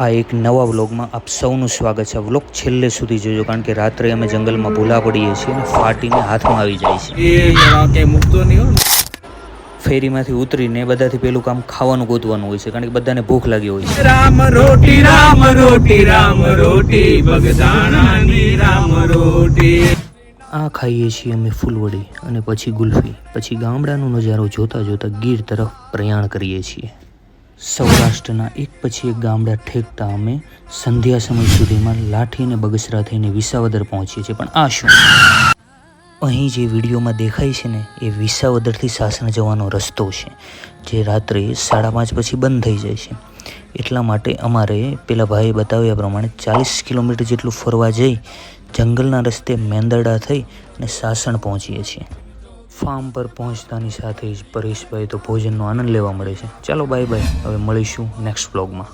આ એક નવા વ્લોગમાં આપ સૌનું સ્વાગત છે. વ્લોગ છેલ્લે સુધી જોજો, કારણ કે રાત્રે અમે જંગલમાં ભૂલા પડીએ છીએ અને ફાટીને હાથમાં આવી જાય છે. ફેરીમાંથી ઉતરીને બધાથી પેલું કામ ખાવાનું ગોતવાનું હોય છે, કારણ કે બધાને ભૂખ લાગી હોય છે. રામ રોટી રામ રોટી રામ રોટી બગદાણાની રામ રોટી. આ ખાઈએ છીએ અમે ફૂલવડી અને પછી ગુલ્ફી. પછી ગામડાનો નજારો જોતા જોતા ગીર તરફ પ્રયાણ કરીએ છીએ. સૌરાષ્ટ્રના એક પછી એક ગામડા ઠેકતા અમે સંધ્યા સમય સુધીમાં લાઠી અને બગસરા થઈને વિસાવદર પહોંચીએ છીએ. પણ આ શું, અહીં જે વિડીયોમાં દેખાય છે ને, એ વિસાવદરથી સાસણ જવાનો રસ્તો છે, જે રાત્રે 5:30 પછી બંધ થઈ જાય છે. એટલા માટે અમારે પેલા ભાઈએ બતાવ્યા પ્રમાણે 40 કિલોમીટર જેટલું ફરવા જઈ જંગલના રસ્તે મેંદરડા થઈ અને સાસણ પહોંચીએ છીએ. ફાર્મ પર પહોંચતાની સાથે જ પરેશભાઈ તો ભોજનનો આનંદ લેવા મળે છે. ચાલો બાય બાય, હવે મળીશું નેક્સ્ટ વ્લોગમાં.